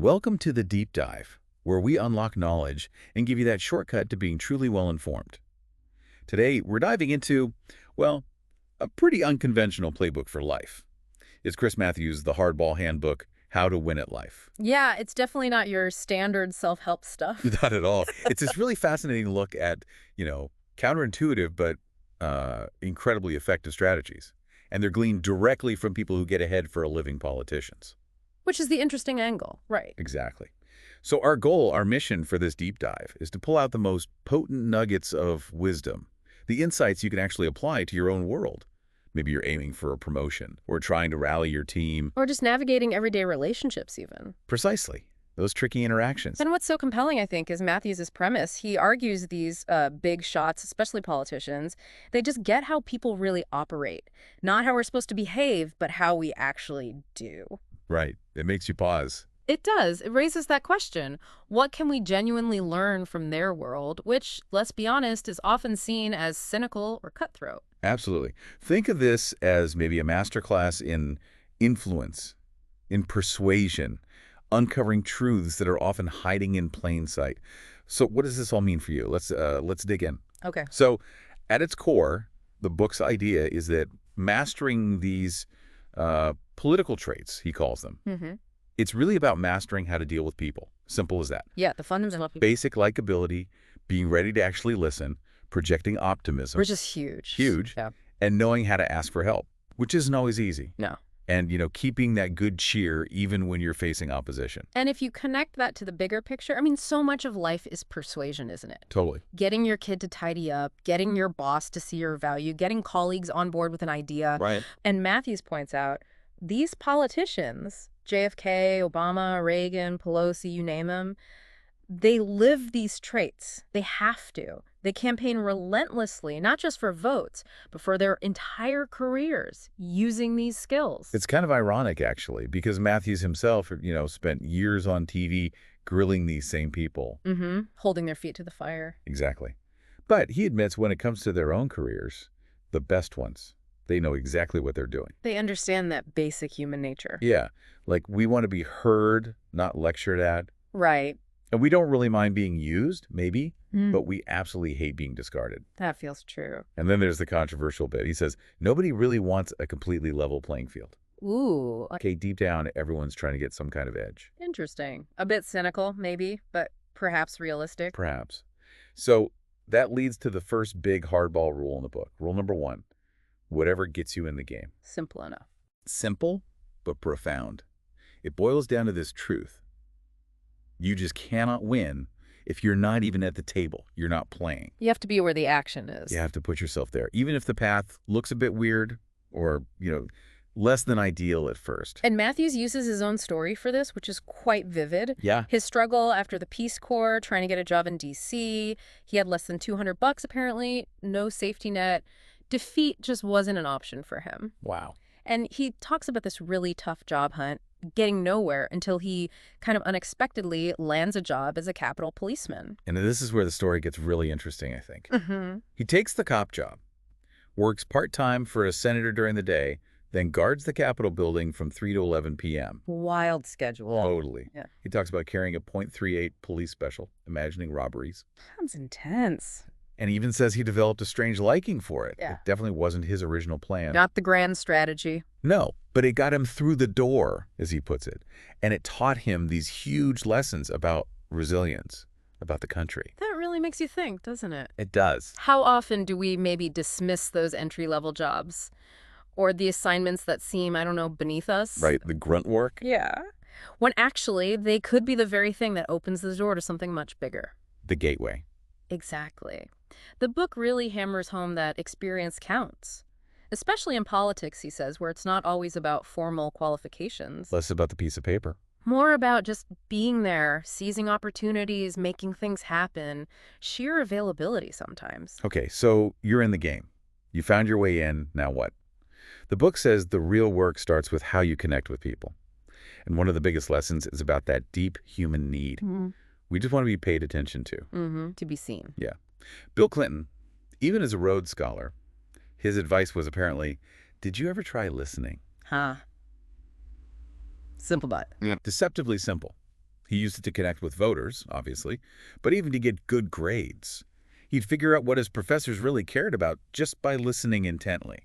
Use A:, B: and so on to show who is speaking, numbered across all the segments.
A: Welcome to the Deep Dive, where we unlock knowledge and give you that shortcut to being truly well-informed. Today, we're diving into, well, a pretty unconventional playbook for life. It's Chris Matthews' The Hardball Handbook, How to Win at Life.
B: Yeah, it's definitely not your standard self-help stuff.
A: Not at all. It's this really fascinating look at, counterintuitive but incredibly effective strategies. And they're gleaned directly from people who get ahead for a living, politicians.
B: Which is the interesting angle, right?
A: Exactly. So our goal, our mission for this deep dive is to pull out the most potent nuggets of wisdom, the insights you can actually apply to your own world. Maybe you're aiming for a promotion or trying to rally your team.
B: Or just navigating everyday relationships even.
A: Precisely. Those tricky interactions.
B: And what's so compelling, I think, is Matthews' premise. He argues these big shots, especially politicians, they just get how people really operate. Not how we're supposed to behave, but how we actually do.
A: Right. It makes you pause.
B: It does. It raises that question. What can we genuinely learn from their world, which, let's be honest, is often seen as cynical or cutthroat?
A: Absolutely. Think of this as maybe a masterclass in influence, in persuasion, uncovering truths that are often hiding in plain sight. So what does this all mean for you? Let's dig in.
B: Okay.
A: So at its core, the book's idea is that mastering these political traits, he calls them, it's really about mastering how to deal with people. Simple as that.
B: Yeah, the fundamental people.
A: Basic likability, being ready to actually listen, projecting optimism.
B: Which is huge.
A: Huge.
B: Yeah.
A: And knowing how to ask for help, which isn't always easy.
B: No.
A: And, keeping that good cheer even when you're facing opposition.
B: And if you connect that to the bigger picture, I mean, so much of life is persuasion, isn't it?
A: Totally.
B: Getting your kid to tidy up, getting your boss to see your value, getting colleagues on board with an idea.
A: Right.
B: And Matthews points out, these politicians, JFK, Obama, Reagan, Pelosi, you name them, they live these traits. They have to. They campaign relentlessly, not just for votes, but for their entire careers using these skills.
A: It's kind of ironic, actually, because Matthews himself, spent years on TV grilling these same people.
B: Holding their feet to the fire.
A: Exactly. But he admits when it comes to their own careers, the best ones, they know exactly what they're doing.
B: They understand that basic human nature.
A: Yeah. Like, we want to be heard, not lectured at.
B: Right.
A: And we don't really mind being used, maybe, but we absolutely hate being discarded.
B: That feels true.
A: And then there's the controversial bit. He says, nobody really wants a completely level playing field.
B: Ooh.
A: Okay, deep down, everyone's trying to get some kind of edge.
B: Interesting. A bit cynical, maybe, but perhaps realistic.
A: Perhaps. So that leads to the first big hardball rule in the book. Rule number 1, whatever gets you in the game.
B: Simple enough.
A: Simple, but profound. It boils down to this truth. You just cannot win if you're not even at the table. You're not playing.
B: You have to be where the action is.
A: You have to put yourself there. Even if the path looks a bit weird or, less than ideal at first.
B: And Matthews uses his own story for this, which is quite vivid.
A: Yeah.
B: His struggle after the Peace Corps, trying to get a job in D.C. He had less than $200 apparently, no safety net. Defeat just wasn't an option for him.
A: Wow.
B: And he talks about this really tough job hunt, getting nowhere until he kind of unexpectedly lands a job as a Capitol policeman.
A: And this is where the story gets really interesting, I think. He takes the cop job, works part-time for a senator during the day, then guards the Capitol building from 3 to 11 p.m.
B: Wild schedule.
A: Totally.
B: Yeah.
A: He talks about carrying a .38 police special, imagining robberies.
B: Sounds intense.
A: And he even says he developed a strange liking for it.
B: Yeah.
A: It definitely wasn't his original plan.
B: Not the grand strategy.
A: No, but it got him through the door, as he puts it. And it taught him these huge lessons about resilience, about the country.
B: That really makes you think, doesn't it?
A: It does.
B: How often do we maybe dismiss those entry-level jobs? Or the assignments that seem, I don't know, beneath us?
A: Right, the grunt work.
B: Yeah. When actually, they could be the very thing that opens the door to something much bigger.
A: The gateway.
B: Exactly. The book really hammers home that experience counts. Especially in politics, he says, where it's not always about formal qualifications.
A: Less about the piece of paper.
B: More about just being there, seizing opportunities, making things happen. Sheer availability sometimes.
A: Okay, so you're in the game. You found your way in, now what? The book says the real work starts with how you connect with people. And one of the biggest lessons is about that deep human need. We just want to be paid attention to.
B: To be seen.
A: Yeah. Bill Clinton, even as a Rhodes Scholar, his advice was apparently, did you ever try listening?
B: Simple but.
A: Deceptively simple. He used it to connect with voters, obviously, but even to get good grades. He'd figure out what his professors really cared about just by listening intently.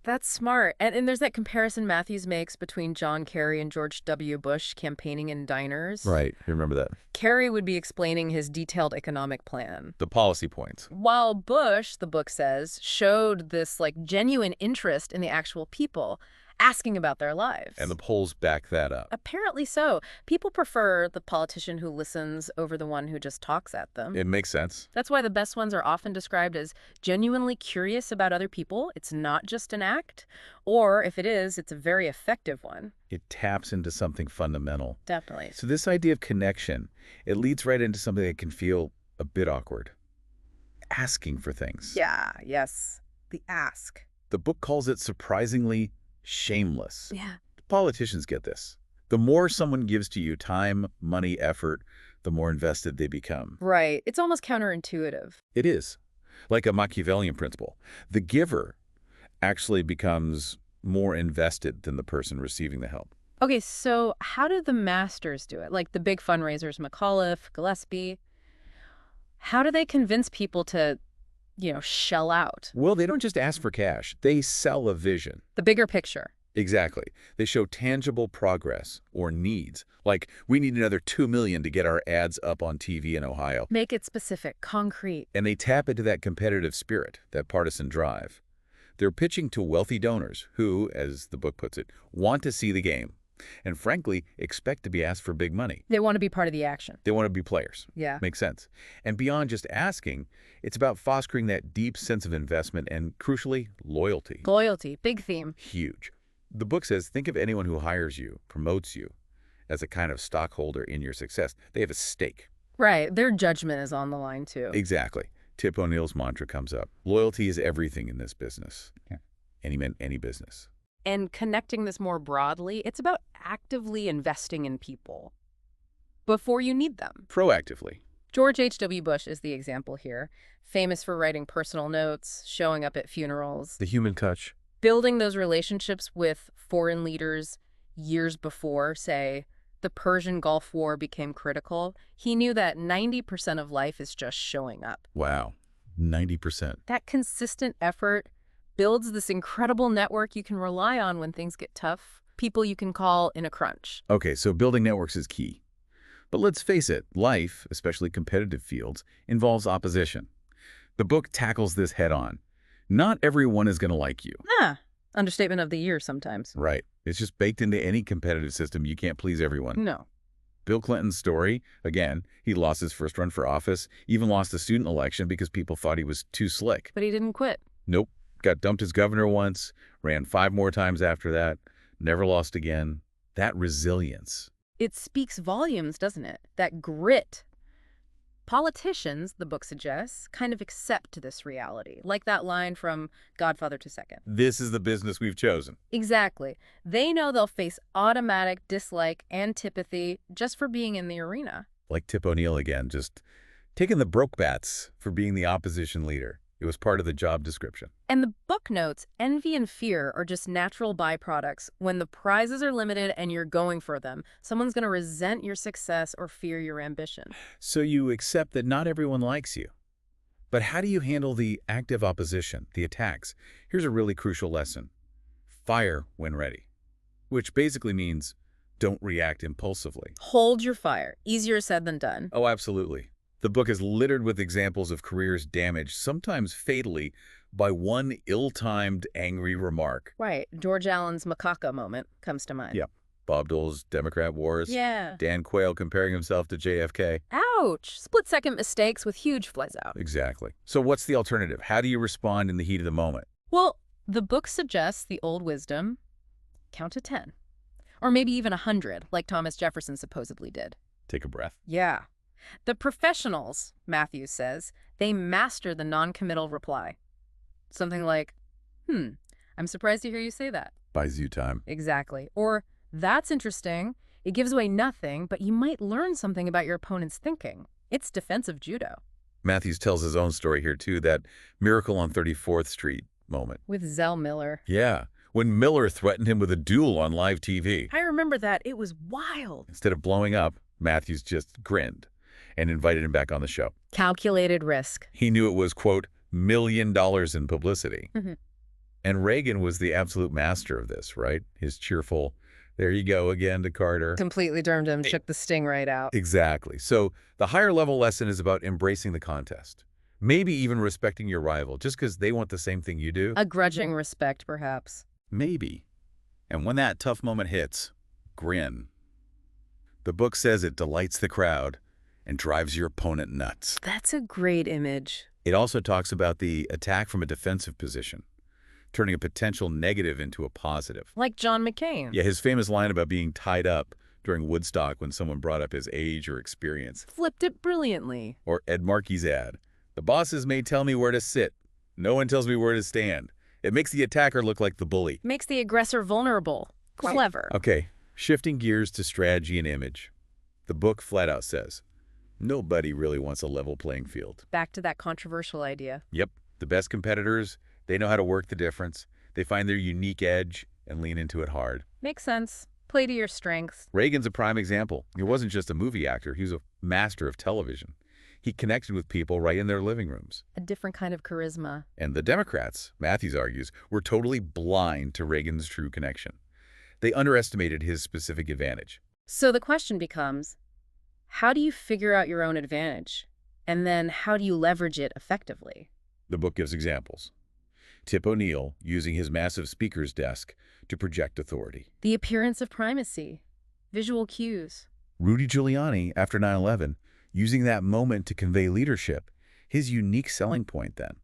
B: That's smart. And there's that comparison Matthews makes between John Kerry and George W. Bush campaigning in diners.
A: Right, you remember that.
B: Kerry would be explaining his detailed economic plan,
A: The policy points.
B: while Bush, the book says, showed this genuine interest in the actual people, asking about their lives.
A: And the polls back that up.
B: Apparently so. People prefer the politician who listens over the one who just talks at them.
A: It makes sense.
B: That's why the best ones are often described as genuinely curious about other people. It's not just an act. Or if it is, it's a very effective one.
A: It taps into something fundamental.
B: Definitely.
A: So this idea of connection, it leads right into something that can feel a bit awkward. Asking for things.
B: Yeah, yes. The ask.
A: The book calls it surprisingly shameless.
B: Yeah.
A: Politicians get this. The more someone gives to you time, money, effort, the more invested they become.
B: Right. It's almost counterintuitive.
A: It is. Like a Machiavellian principle. The giver actually becomes more invested than the person receiving the help.
B: Okay, so how do the masters do it? Like the big fundraisers, McAuliffe, Gillespie. How do they convince people to, shell out?
A: Well, they don't just ask for cash. They sell a vision.
B: The bigger picture.
A: Exactly. They show tangible progress or needs. Like, we need another $2 million to get our ads up on TV in Ohio.
B: Make it specific, concrete.
A: And they tap into that competitive spirit, that partisan drive. They're pitching to wealthy donors who, as the book puts it, want to see the game and, frankly, expect to be asked for big money.
B: They want to be part of the action.
A: They want to be players.
B: Yeah.
A: Makes sense. And beyond just asking, it's about fostering that deep sense of investment and, crucially, loyalty.
B: Loyalty, big theme.
A: Huge. The book says, think of anyone who hires you, promotes you, as a kind of stockholder in your success. They have a stake.
B: Right. Their judgment is on the line, too.
A: Exactly. Tip O'Neill's mantra comes up. Loyalty is everything in this business.
B: Yeah.
A: And he meant any business.
B: And connecting this more broadly, it's about actively investing in people before you need them.
A: Proactively.
B: George H.W. Bush is the example here, famous for writing personal notes, showing up at funerals,
A: The human touch.
B: building those relationships with foreign leaders years before, say, the Persian Gulf War became critical. He knew that 90% of life is just showing up.
A: Wow. 90%.
B: That consistent effort builds this incredible network you can rely on when things get tough, people you can call in a crunch.
A: Okay, so building networks is key. But let's face it, life, especially competitive fields, involves opposition. The book tackles this head on. Not everyone is going to like you.
B: Understatement of the year sometimes.
A: Right. It's just baked into any competitive system. You can't please everyone.
B: No.
A: Bill Clinton's story, again, he lost his first run for office, even lost the student election because people thought he was too slick.
B: But he didn't quit.
A: Nope. Got dumped as governor once, ran 5 more times after that, never lost again. That resilience.
B: It speaks volumes, doesn't it? That grit. Politicians, the book suggests, kind of accept this reality, like that line from Godfather II.
A: This is the business we've chosen.
B: Exactly. They know they'll face automatic dislike, antipathy, just for being in the arena.
A: Like Tip O'Neill again, just taking the broke-bats for being the opposition leader. It was part of the job description.
B: And the book notes, envy and fear are just natural byproducts. When the prizes are limited and you're going for them, someone's going to resent your success or fear your ambition.
A: So you accept that not everyone likes you. But how do you handle the active opposition, the attacks? Here's a really crucial lesson. Fire when ready. Which basically means don't react impulsively.
B: Hold your fire. Easier said than done.
A: Oh, absolutely. The book is littered with examples of careers damaged, sometimes fatally, by one ill-timed, angry remark.
B: Right. George Allen's macaca moment comes to mind.
A: Yep. Bob Dole's Democrat wars.
B: Yeah.
A: Dan Quayle comparing himself to JFK.
B: Ouch. Split-second mistakes with huge flies out.
A: Exactly. So what's the alternative? How do you respond in the heat of the moment?
B: Well, the book suggests the old wisdom, count to 10. Or maybe even 100, like Thomas Jefferson supposedly did.
A: Take a breath.
B: Yeah. The professionals, Matthews says, they master the non-committal reply. Something like, I'm surprised to hear you say that.
A: Buys you time.
B: Exactly. Or, that's interesting. It gives away nothing, but you might learn something about your opponent's thinking. It's defensive judo.
A: Matthews tells his own story here, too, that Miracle on 34th Street moment.
B: With Zell Miller.
A: Yeah, when Miller threatened him with a duel on live TV.
B: I remember that. It was wild.
A: Instead of blowing up, Matthews just grinned and invited him back on the show.
B: Calculated risk.
A: He knew it was, quote, $1 million in publicity.
B: Mhm.
A: And Reagan was the absolute master of this, right? His cheerful, there you go again to Carter.
B: Completely dermed him, shook the sting right out.
A: Exactly. So the higher level lesson is about embracing the contest. Maybe even respecting your rival just because they want the same thing you do.
B: A grudging respect, perhaps.
A: Maybe. And when that tough moment hits, grin. The book says it delights the crowd and drives your opponent nuts.
B: That's a great image.
A: It also talks about the attack from a defensive position, turning a potential negative into a positive.
B: Like John McCain.
A: Yeah, his famous line about being tied up during Woodstock when someone brought up his age or experience.
B: Flipped it brilliantly.
A: Or Ed Markey's ad, the bosses may tell me where to sit. No one tells me where to stand. It makes the attacker look like the bully.
B: Makes the aggressor vulnerable. Clever.
A: Okay, shifting gears to strategy and image. The book flat out says, nobody really wants a level playing field.
B: Back to that controversial idea.
A: Yep, the best competitors, they know how to work the difference. They find their unique edge and lean into it hard.
B: Makes sense. Play to your strengths.
A: Reagan's a prime example. He wasn't just a movie actor. He was a master of television. He connected with people right in their living rooms.
B: A different kind of charisma.
A: And the Democrats, Matthews argues, were totally blind to Reagan's true connection. They underestimated his specific advantage.
B: So the question becomes, how do you figure out your own advantage? And then how do you leverage it effectively?
A: The book gives examples. Tip O'Neill using his massive speaker's desk to project authority.
B: The appearance of primacy. Visual cues.
A: Rudy Giuliani, after 9/11, using that moment to convey leadership, his unique selling point then.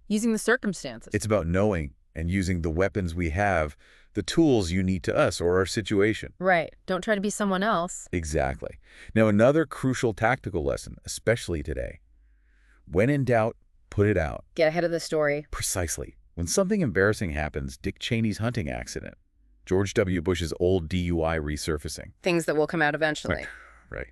B: Using the circumstances.
A: It's about knowing and using the weapons we have, the tools unique to us or our situation.
B: Right. Don't try to be someone else.
A: Exactly. Now, another crucial tactical lesson, especially today. When in doubt, put it out.
B: Get ahead of the story.
A: Precisely. When something embarrassing happens, Dick Cheney's hunting accident, George W. Bush's old DUI resurfacing.
B: Things that will come out eventually.
A: Right.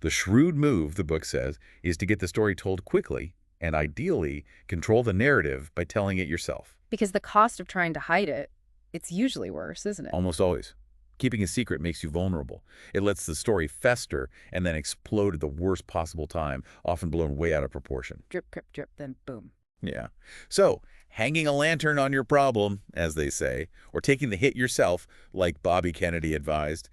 A: The shrewd move, the book says, is to get the story told quickly and ideally control the narrative by telling it yourself.
B: Because the cost of trying to hide it, it's usually worse, isn't it?
A: Almost always. Keeping a secret makes you vulnerable. It lets the story fester and then explode at the worst possible time, often blown way out of proportion.
B: Drip, drip, drip, then boom.
A: Yeah. So, hanging a lantern on your problem, as they say, or taking the hit yourself, like Bobby Kennedy advised,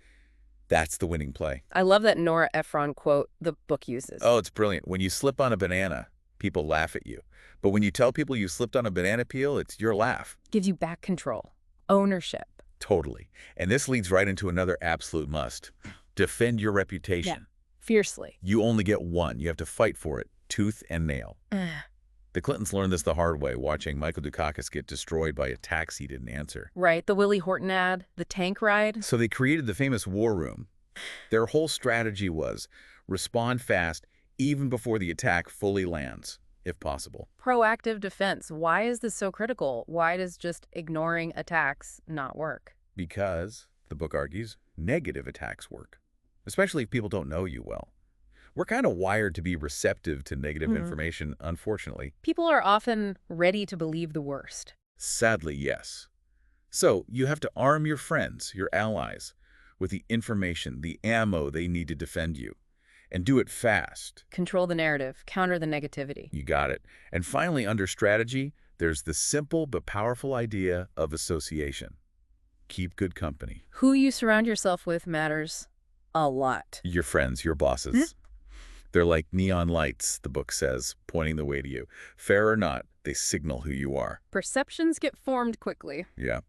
A: that's the winning play.
B: I love that Nora Ephron quote the book uses.
A: Oh, it's brilliant. When you slip on a banana, people laugh at you. But when you tell people you slipped on a banana peel, it's your laugh.
B: Gives you back control. Ownership.
A: Totally. And this leads right into another absolute must. Defend your reputation.
B: Yeah. Fiercely.
A: You only get one. You have to fight for it, tooth and nail. The Clintons learned this the hard way, watching Michael Dukakis get destroyed by a tax he didn't answer.
B: Right, the Willie Horton ad, the tank ride.
A: So they created the famous war room. Their whole strategy was respond fast even before the attack fully lands, if possible.
B: Proactive defense. Why is this so critical? Why does just ignoring attacks not work?
A: Because, the book argues, negative attacks work, especially if people don't know you well. We're kind of wired to be receptive to negative information, unfortunately.
B: People are often ready to believe the worst.
A: Sadly, yes. So you have to arm your friends, your allies, with the information, the ammo they need to defend you. And do it fast.
B: Control the narrative. Counter the negativity.
A: You got it. And finally, under strategy, there's the simple but powerful idea of association. Keep good company.
B: Who you surround yourself with matters a lot.
A: Your friends, your bosses. They're like neon lights, the book says, pointing the way to you. Fair or not, they signal who you are.
B: Perceptions get formed quickly.
A: Yeah.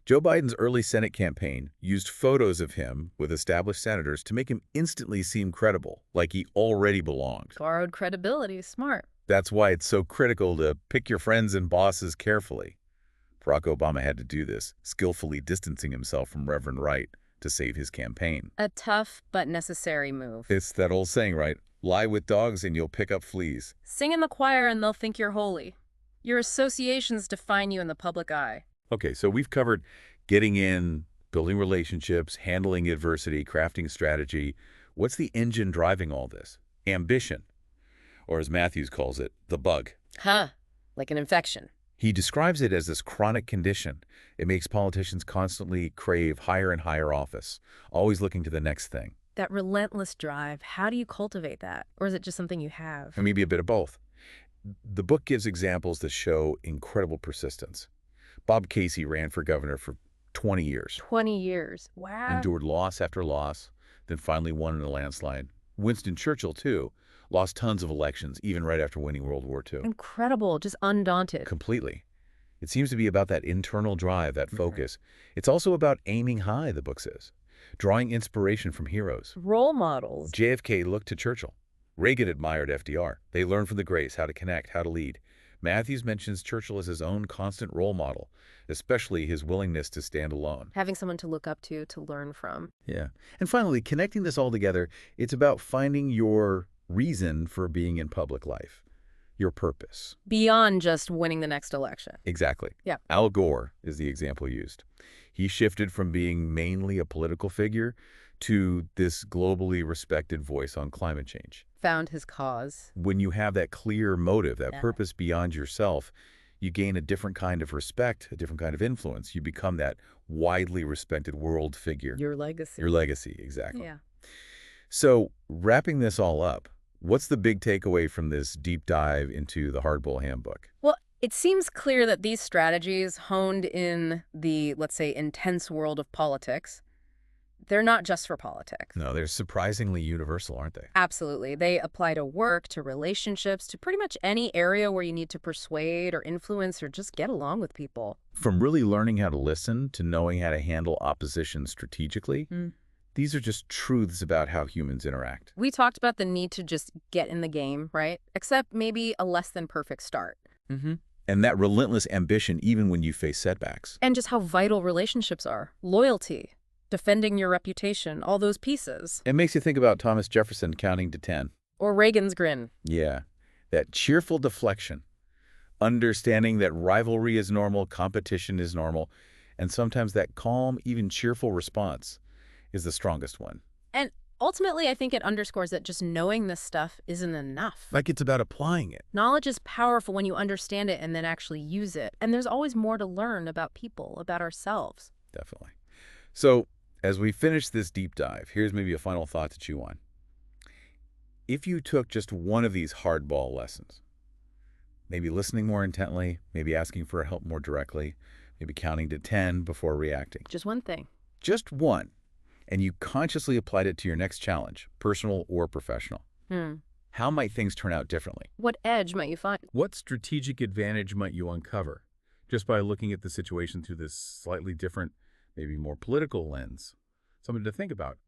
A: Joe Biden's early Senate campaign used photos of him with established senators to make him instantly seem credible, like he already belonged.
B: Borrowed credibility. Smart.
A: That's why it's so critical to pick your friends and bosses carefully. Barack Obama had to do this, skillfully distancing himself from Reverend Wright to save his campaign.
B: A tough but necessary move.
A: It's that old saying, right? Lie with dogs and you'll pick up fleas.
B: Sing in the choir and they'll think you're holy. Your associations define you in the public eye.
A: Okay, so we've covered getting in, building relationships, handling adversity, crafting strategy. What's the engine driving all this? Ambition, or as Matthews calls it, the bug.
B: Huh, like an infection.
A: He describes it as this chronic condition. It makes politicians constantly crave higher and higher office, always looking to the next thing.
B: That relentless drive, how do you cultivate that? Or is it just something you have?
A: And maybe a bit of both. The book gives examples that show incredible persistence. Bob Casey ran for governor for 20 years,
B: 20 years. Wow.
A: endured loss after loss, then finally won in a landslide. Winston Churchill, too, lost tons of elections, even right after winning World War II.
B: Incredible, just undaunted.
A: Completely. It seems to be about that internal drive, that focus. It's also about aiming high, the book says, drawing inspiration from heroes.
B: Role models.
A: JFK looked to Churchill. Reagan admired FDR. They learned from the greats how to connect, how to lead. Matthews mentions Churchill as his own constant role model, especially his willingness to stand alone.
B: Having someone to look up to learn from.
A: Yeah. And finally, connecting this all together, it's about finding your reason for being in public life, your purpose.
B: Beyond just winning the next election.
A: Exactly.
B: Yeah.
A: Al Gore is the example used. He shifted from being mainly a political figure to this globally respected voice on climate change.
B: Found his cause.
A: When you have that clear motive, that
B: Yeah.
A: purpose beyond yourself, you gain a different kind of respect, a different kind of influence. You become that widely respected world figure.
B: Your legacy.
A: Your legacy, exactly.
B: Yeah.
A: So, wrapping this all up, what's the big takeaway from this deep dive into the Hardball Handbook?
B: Well, it seems clear that these strategies honed in the, let's say, intense world of politics, they're not just for politics.
A: No, they're surprisingly universal, aren't they?
B: Absolutely. They apply to work, to relationships, to pretty much any area where you need to persuade or influence or just get along with people.
A: From really learning how to listen to knowing how to handle opposition strategically, these are just truths about how humans interact.
B: We talked about the need to just get in the game, right? Except maybe a less than perfect start.
A: And that relentless ambition even when you face setbacks.
B: And just how vital relationships are. Loyalty, defending your reputation, all those pieces.
A: It makes you think about Thomas Jefferson counting to 10.
B: Or Reagan's grin.
A: Yeah, that cheerful deflection, understanding that rivalry is normal, competition is normal, and sometimes that calm, even cheerful response is the strongest one.
B: And ultimately, I think it underscores that just knowing this stuff isn't enough.
A: Like it's about applying it.
B: Knowledge is powerful when you understand it and then actually use it. And there's always more to learn about people, about ourselves.
A: Definitely. So, as we finish this deep dive, here's maybe a final thought to chew on. If you took just one of these hardball lessons, maybe listening more intently, maybe asking for help more directly, maybe counting to 10 before reacting.
B: Just one thing.
A: Just one. And you consciously applied it to your next challenge, personal or professional. How might things turn out differently?
B: What edge might you find?
A: What strategic advantage might you uncover just by looking at the situation through this slightly different, maybe more political lens? Something to think about.